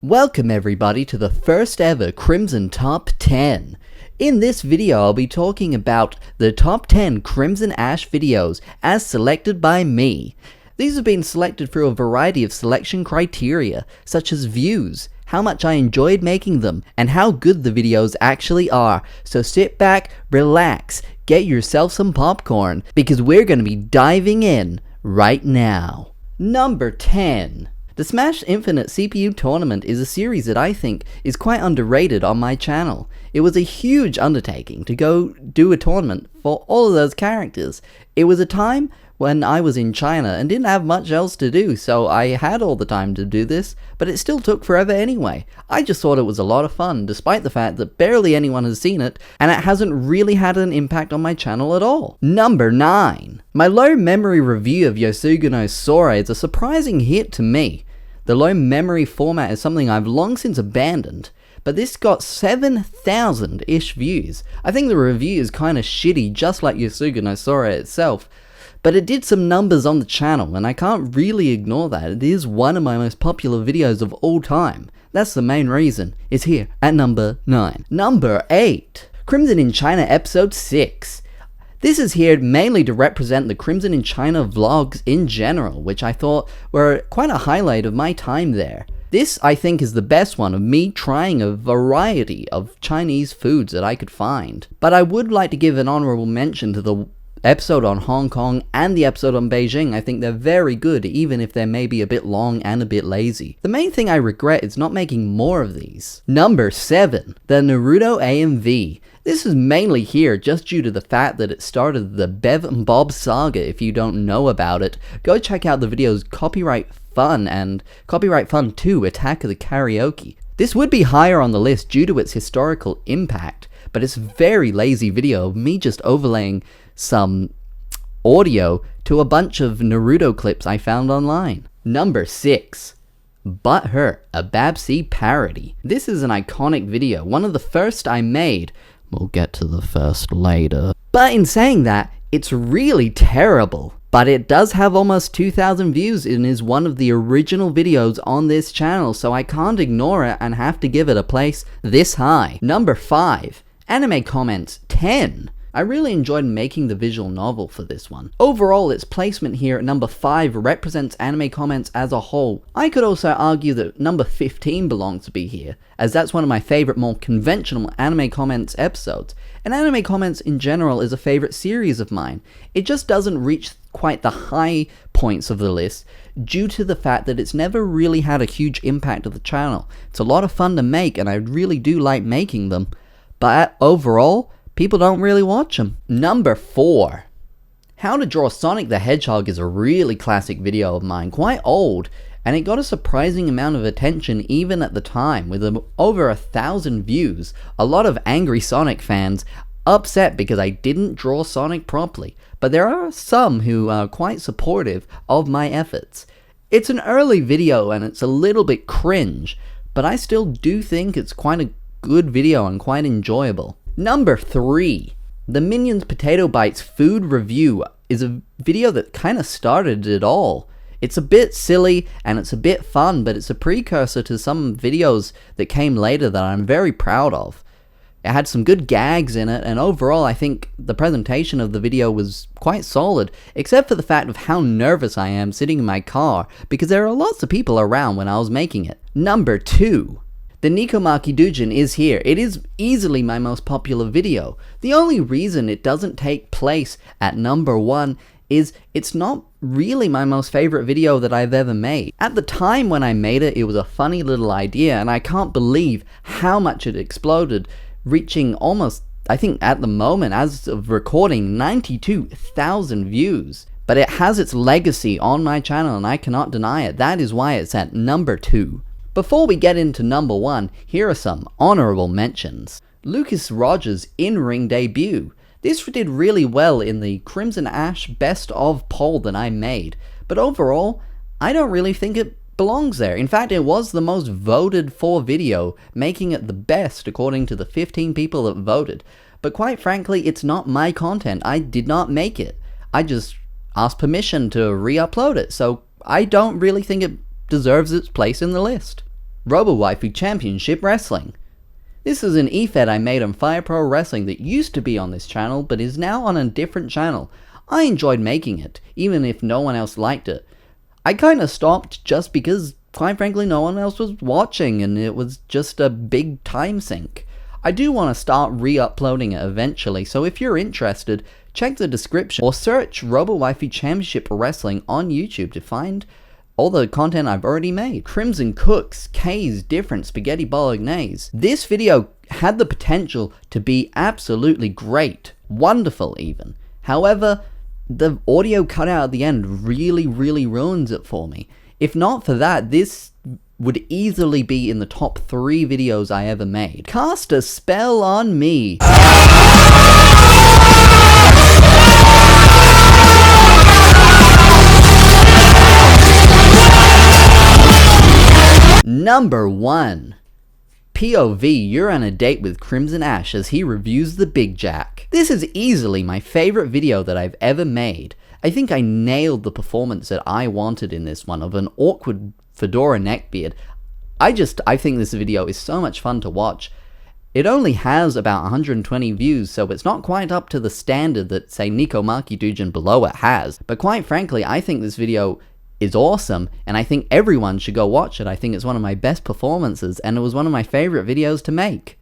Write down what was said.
Welcome everybody to the first ever Crimson Top 10. In this video I'll be talking about the top 10 Crimson Ash videos as selected by me. These have been selected through a variety of selection criteria, such as views, how much I enjoyed making them, and how good the videos actually are. So sit back, relax, get yourself some popcorn, because we're going to be diving in right now. Number 10. The Smash Infinite CPU Tournament is a series that I think is quite underrated on my channel. It was a huge undertaking to go do a tournament for all of those characters. It was a time when I was in China and didn't have much else to do, so I had all the time to do this, but it still took forever anyway. I just thought it was a lot of fun, despite the fact that barely anyone has seen it, and it hasn't really had an impact on my channel at all. Number 9. My low memory review of Yosuga no Sora is a surprising hit to me. The low memory format is something I've long since abandoned, but this got 7,000-ish views. I think the review is kinda shitty, just like Yosuga no Sora itself, but it did some numbers on the channel, and I can't really ignore that. It is one of my most popular videos of all time. That's the main reason it's here at number 9. Number 8. Crimson in China Episode 6. This is here mainly to represent the Crimson in China vlogs in general, which I thought were quite a highlight of my time there. This, I think, is the best one of me trying a variety of Chinese foods that I could find. But I would like to give an honorable mention to the episode on Hong Kong and the episode on Beijing. I think they're very good, even if they're maybe a bit long and a bit lazy. The main thing I regret is not making more of these. Number 7. The Naruto AMV. This is mainly here just due to the fact that it started the Bev and Bob saga. If you don't know about it, go check out the videos Copyright Fun and Copyright Fun 2 Attack of the Karaoke. This would be higher on the list due to its historical impact, but it's a very lazy video of me just overlaying some audio to a bunch of Naruto clips I found online. Number 6. Butthurt, a Babsy parody. This is an iconic video, one of the first I made. We'll get to the first later. But in saying that, it's really terrible. But it does have almost 2,000 views and is one of the original videos on this channel, so I can't ignore it and have to give it a place this high. Number 5. Anime Comments 10. I really enjoyed making the visual novel for this one. Overall, its placement here at number 5 represents Anime Comments as a whole. I could also argue that number 15 belongs to be here, as that's one of my favorite more conventional Anime Comments episodes. And Anime Comments in general is a favorite series of mine. It just doesn't reach quite the high points of the list due to the fact that it's never really had a huge impact on the channel. It's a lot of fun to make and I really do like making them, but overall, people don't really watch them. Number 4. How to Draw Sonic the Hedgehog is a really classic video of mine, quite old, and it got a surprising amount of attention even at the time, with over 1,000 views. A lot of angry Sonic fans upset because I didn't draw Sonic properly, but there are some who are quite supportive of my efforts. It's an early video and it's a little bit cringe, but I still do think it's quite a good video and quite enjoyable. Number 3. The Minions Potato Bites food review is a video that kind of started it all. It's a bit silly and it's a bit fun, but it's a precursor to some videos that came later that I'm very proud of. It had some good gags in it, and overall I think the presentation of the video was quite solid, except for the fact of how nervous I am sitting in my car, because there are lots of people around when I was making it. Number 2. The Niko Makidujin is here. It is easily my most popular video. The only reason it doesn't take place at number 1 is it's not really my most favorite video that I've ever made. At the time when I made it, it was a funny little idea, and I can't believe how much it exploded, reaching almost, I think at the moment, as of recording, 92,000 views. But it has its legacy on my channel, and I cannot deny it. That is why it's at number 2. Before we get into number 1, here are some honorable mentions. Lucas Rogers' in-ring debut. This did really well in the Crimson Ash Best of poll that I made, but overall, I don't really think it belongs there. In fact, it was the most voted for video, making it the best according to the 15 people that voted. But quite frankly, it's not my content. I did not make it. I just asked permission to re-upload it, so I don't really think it deserves its place in the list. Robo Waifu Championship Wrestling. This is an EFED I made on Fire Pro Wrestling that used to be on this channel, but is now on a different channel. I enjoyed making it, even if no one else liked it. I kinda stopped just because, quite frankly, no one else was watching, and it was just a big time sink. I do want to start re-uploading it eventually, so if you're interested, check the description, or search Robo Waifu Championship Wrestling on YouTube to find all the content I've already made. Crimson Cooks, K's Different Spaghetti Bolognese. This video had the potential to be absolutely great, wonderful even. However, the audio cutout at the end really ruins it for me. If not for that, this would easily be in the top 3 videos I ever made. Cast a spell on me. Number 1. POV, you're on a date with Crimson Ash as he reviews the Big Jack. This is easily my favorite video that I've ever made. I think I nailed the performance that I wanted in this one of an awkward fedora neckbeard. I think this video is so much fun to watch. It only has about 120 views, so it's not quite up to the standard that, say, Niko Makidujin below it has. But quite frankly, I think this video is awesome, and I think everyone should go watch it. I think it's one of my best performances, and it was one of my favorite videos to make.